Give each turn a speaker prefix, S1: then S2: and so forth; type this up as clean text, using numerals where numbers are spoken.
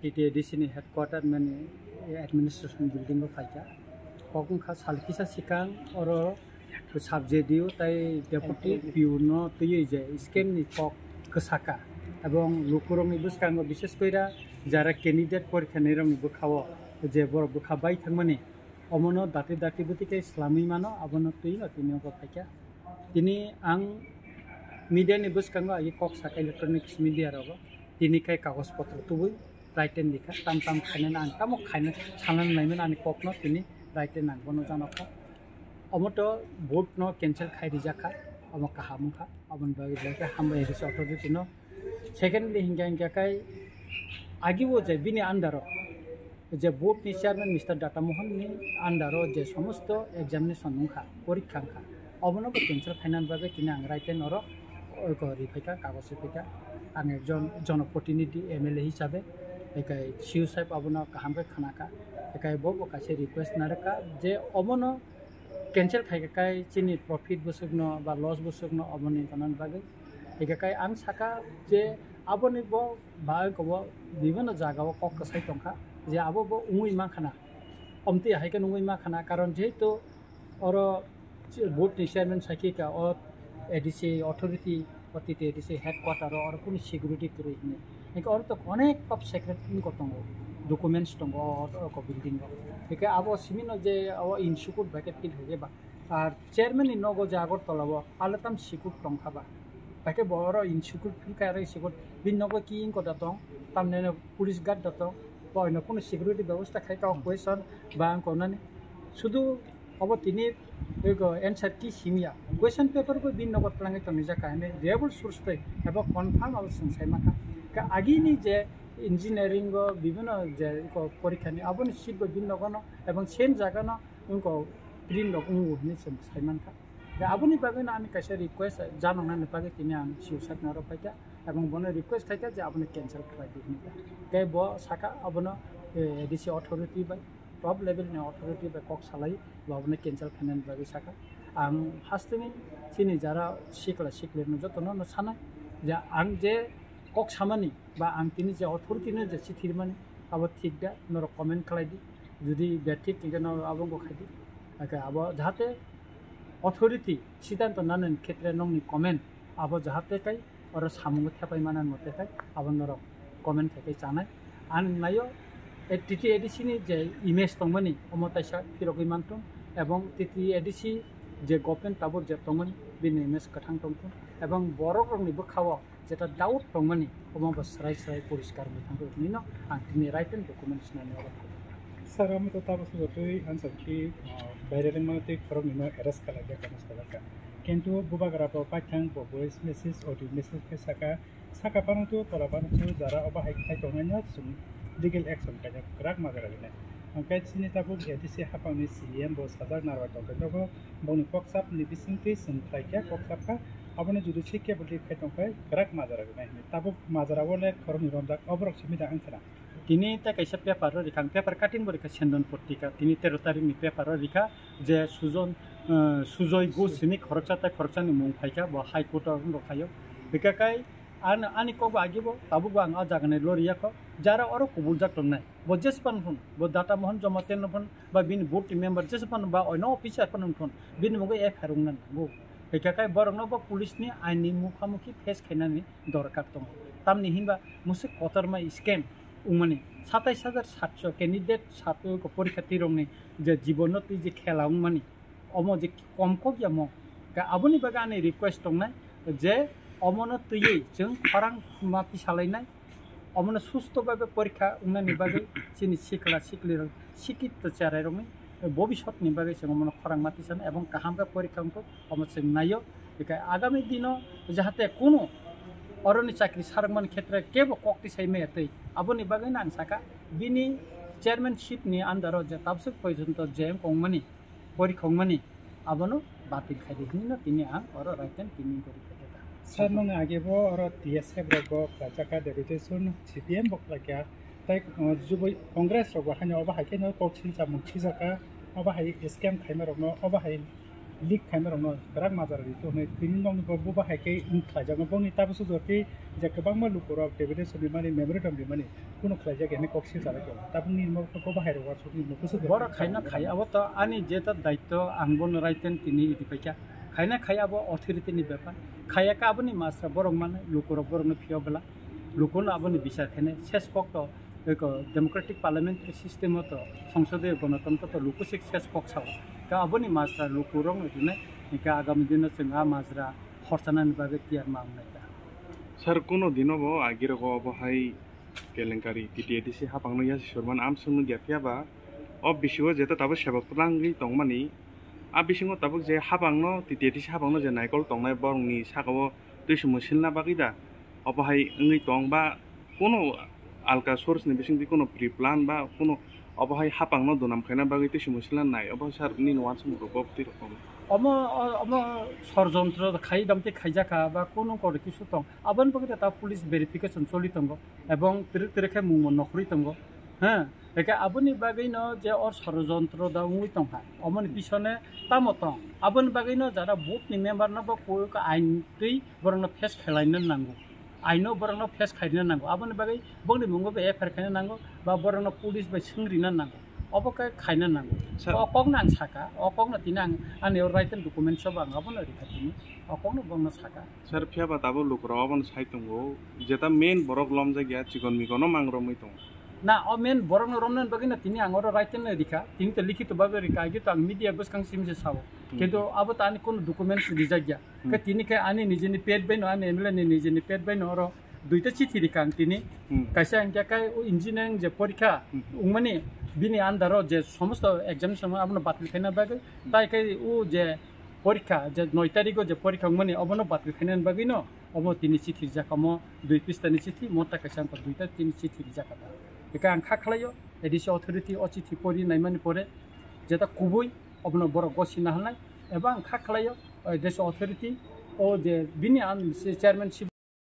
S1: TTADC ni headquarter mani administration building ko faika kokun kha salkisa sikang oro subject dio tai deputy piuno tuye je scheme ni kok kesaka এবং লোকরংনি বুসকাঙ্গ বিশেষ কইরা যারা candidate পরীক্ষা নিরংনি বুখাও যে বড় বুখাবাই থাকমানি অমন দাতি দাতি বুতিকে ইসলামী মানো আবন তুই তিনিও কথাইকা তিনি আং মিডিয়ানি বুসকাঙ্গ আই কক সাকা ইলেকট্রনিক্স মিডিয়া রব তিনি কাই কাগজপত্র তুবুই রাইটেন লিখা তাম তাম খাইনা আং তামো খাইনা সানান নাইমেন আনি ককনো তিনি রাইটেন নাংবনো জানক অমত ভোট ন ক্যান্সেল খাই রিজাখা অমক কাহামুখা আবন বাগি লাইকা হামবাই রিস অথরিটি ন Secondly, hingga kai agi wo je bini andaro je board ni chairman Mr. Data Mohan ni andaro je somosto examination nungkha porikha kha obono ko cancel finance babe tini ang raiten oro ko rifaika kagos rifaika ang ekjon জনপ্রতিনিধি MLA hisabe ekai siu saib obono kahambe khanaka ekai bobo kaise request naraka je obono cancel khaika kai chini profit busugno ba loss busugno oboni kanan babe একাকাই আং সাকা যে আবনি ব by কব বিভিন্ন জায়গাও cock কসাই টংখা যে আবো ব উমুই মা খানা অমতি হাইকে নুই মা খানা কারণ যেহেতু অর বোর্ড নি চেয়ারম্যান সাকিকা অ এডিসি অথরিটি অতিতে এডিসি হেডকোয়ার্টার অর কোন সিকিউরিটি করে নে একে অর তো অনেক টপ সেক্রেটারি কতং ডকুমেন্টস টং অ বিল্ডিং একে আবো সিমিন যে অ ইনসিকিউর ভ্যাকেট ফিল হয়ে বা আর চেয়ারম্যান নি নগো যে আগরতলা আলাতাম সিকিউর টংখাবা তাকে বড় ইনসিকিউর ফিল কারে সিকিউর বিনগো কিং কদা দং তামনে পুলিশ গার্ড দত বয়ন কোন সিকিউরিটি ব্যবস্থা খাইকা কোয়েশন বা কোনানি শুধু অব তিনি এগো এনসার কি সিমিয়া কোয়েশন পেপার কো বিনগো প্লাঙ্গে তো নিজা কানে রেবল সোর্স তে এবং কনফার্ম আব সংসাই মাখা কা আগিনি যে ইঞ্জিনিয়ারিং গো বিভিন্ন যে পরীক্ষানি আবনি সিট গো বিনগো এবং সেম জায়গানো উনকো প্রিন্ট গো উনি সংসাই মানকা আবনি পাবে না আমি কাছে রিকোয়েস্ট জানানো না পাবে তিনি আমি সিউসাত নারো পাইকা এবং বনে রিকোয়েস্ট থাকা যে আপনি ক্যান্সেল করাই দিন কে ব সাকা আবনো এডিসি অথরিটি বাই টপ লেভেল নি অথরিটি বাই কক সালাই বা আপনি ক্যান্সেল ফাইনান্স বাই সাকা আং হাস্তেমি সিনি যারা শিখলে যতন ন সানা যে আং যে কক সামানি বা আং তিনি যে অথরিটি নে যে সিথিরমানি আবার ঠিক দা নর কমেন্ট খালাই দি যদি ব্যাঠিক কেন আবঙ্গ খাইদি আব যাতে অথরিটি সিদ্ধান্ত নানেন ক্ষেত্রে নংনি কমেন্ট আবো যাহাতে কাই আর সামুঙ্গ থেপাই মানান মতে কাই আবনর কমেন্ট থেকে জানাই আন নাইও TTADC ni যে ইমেজ তংমানি অমতাইসা ফিরগই মানতুন এবং TTADC যে গভর্নমেন্ট তাবর যে তংমানি বিন ইমেজ কাথাং তংতুন এবং বড় রংনি বখাও যেটা ডাউট তংমানি অমব সরাই সরাই পরিষ্কার মিথাঙ্গ নিনো আন তিনি রাইটেন ডকুমেন্টস নানি অবত
S2: Sir, kami tapos na ito answer ki bayareng mga tik from ino eras kalagya kami sa laga. Kento bubagara po patyang po voice message audio message ke saka parang to para parang to jara oba hai to nganya sum legal action kanya krak magara gina. Ang kahit sinita po edisi hapang ni CM bo sadar narwa to kento ko boni koksap ni bisinti sentlai kya koksap ka abone judisi ke boli khetong kai krak magara gina. Tabo magara wole khorom rondak obrok simida angkana.
S1: তিনি তা কাইসা paper রিখাং paper cutting বরিকা সেন্দন পত্রিকা তিনি 13 তারিখ নি paper রিখা যে সুজয় গো সিনি খরচানি মুং ফাইকা বা high court রখায়ো বিকাকাই আনি কব আগিব তাবু আং আ জাগানে লরিয়া ক যারা অর কবুল জাতন নাই ব জেসপান ফোন ব ডাটা মোহন জমাতেন ফোন বা বিন বোর্ড মেম্বার জেসপান বা অন্য অফিসার ফোন বিন মগে এ ফারুং না গো বিকাকাই বরং বা পুলিশনি আইনি মুখামুখি ফেস খাইনানি দরকার দं তামনি হিনবা মুসে কতরমা স্ক্যাম উমানি 27700 ক্যান্ডিডেট ছাত্র পরীক্ষার্থী রংনি যে জীবনতি যে খেলা উমানি অম যে কম কবিয়া ম আবনি বাগে আনি রিকোয়েস্ট দंनाय যে অমন তুই जों খরাং মাপি সালাইনাय অমন সুস্থভাবে পরীক্ষা উনানি বাগে চিনি শিখলা শিখলি শিক্ষিত চারাই রংনি ভবিষ্যৎনি বাগে जों অমন খরাং মাপি সান এবং কাহামকা পরীক্ষাংকো অমন जों নাইও বেকা আগামী দিন যাহাতে কোনো অরনি চাকরি সারমান ক্ষেত্রে কেব কক্তি সাইমে এতই আবনি বাগে নাং সাকা বিনি চেয়ারম্যানশিপ নি আন্ডার যে তাবসক পর্যন্ত জেম কংমানি পরীক্ষংমানি আবনো বাতিল খাইদি হিনো তিনি আং অর রাইটেন তিনি করি ফেটা
S2: স্যার নং আগেবো অর TSF রগো জাকা ডেপুটেশন CPM বকলাকিয়া তাই জুবই কংগ্রেস রগো হানি অবা হাইকে ন পক্সিন চামুখি জাকা অবা হাই স্ক্যাম খাইমা রগনো অবা হাই লিক খাইমাरावनो बिराद माजारारि तो नै तिनि नंनि बबा हायके खायजागो बंनि ताबसो जति जे गोबां मालुकराव डेभिडेसननि माने मेमोरेन्डामनि माने कुनु खायजागे ने कक्सि जाबाय दं ताबुनि मखौ बाहायराव वासुनि मखौसो
S1: बरा खायना खाय अब त आनि जेता दायित्व आंबन रायतेन तिनि इदि पैका खायना खाय अब अथॉरिटीनि बेपार खायाका आबनि मासरा बरं माने लुकराव बरंनो फियोबला लुकन आबनि बिसार खाने शेष पक्ष एक डेमोक्रेटिक पार्लियामेंटारी सिस्टम तो संसदीय गणतंत्र तो लुकुसिक शेष पक्ष का आबनि मासरा लुकुरं इदिने इका आगामी दिन जों आ माजरा खरसानानि बागै तियार मावनायदा
S3: सर कोनो दिनबो आगिरगो बहाय केलेंकारी टिटिएटिसि हापांनो यासि सरमान आमसुनु ग्याफियाबा अब बिसिव जेता ताबो सेबकलांगि तंमानि आ बिसिङो ताबो जे हापांनो टिटिएटिसि हापांनो जे नायकल तंनाय बरंनि सागावो दुइसु मुसिलना बागैदा अबहाय ओंगै तंबा कोनो आलका सोर्सनि बिसिंदि कोनो प्रि प्लान बा कोनो अबहाय हापांनो दोनाम खायना बागै दुइसु मुसिलना नाय अब सर नि नवान समखौ बक्ति रकम
S1: अम षড়যন্ত্র খাই দামতে খাইজাকা বা কোনো করে কিছু দं আবন বগতে তা পুলিশ ভেরিফিকেশন চলিতঙ্গ এবং তিরেখে মুং নখরিতঙ্গ হ্যাঁ একা আবনি বাগৈন যে অর ষড়যন্ত্র দা উইতংহা অমন পিছনে তামতং আবন বাগৈন যারা বুথনি মেম্বার না বা কোক আইন তৈ বরং ফেস খেলাইनो नांगौ आइनो बरंनो फेस खायनो नांगौ आबनि बागै बंनि मुंगो बे एफआर खायनो नांगौ बा बरंनो पुलिस बा सिंग्रिनो नांगौ अबका खायनो नांगौ अकंना आं साका अकंना तिना आंनियाव राइटेन डकुमेन्ट सब आं आबनो रिखातिनि अकंना बंनो साका
S3: सर फियाबा ताबो लुकराव आबन साइतंगो जेता मेन बरक लम जायगा चिकन मिगनो मांग्रमै दं
S1: ना अ मेन बरंनो रमनन बागैना तिनि आं और राइटेन रिखा तिनि त लिखित बागै रिखा आगे त आं मीडिया बसखां सिमसे साव किन्तु अब त आनि कोन डकुमेन्ट्स रिजाग्या के तिनि के आनि निजेनि पेड बायनो आनि एमएलए नि निजेनि पेड बायनो और दुइटा चिठी रिखा आं तिनि कायसा आं क्या इन्जिनियारिंग जे परीक्षा उंमानि बिनि आन्दाराव जे समस्त एग्जामिनेशन आबनो बातिल खायना बागै ताइ के उ जे परीक्षा जे 9 तारिखो जे परीक्षा उंमानि अबनो बातिल खायना बागैनो अब तिनि चिठी जाकामो 2 पृष्ठनि चिठी मोटा कायसा आं दुइटा तिनि चिठी जाकाता एका आं खाख्लायो एडिसि अथॉरिटी अ चिठी परि नायमानि परे जेता कुबुय अबनो बर गसिना हनाय एबा आं खाख्लायो एडिसि अथॉरिटी ओ जे बिनि आन चेयरमैनशिप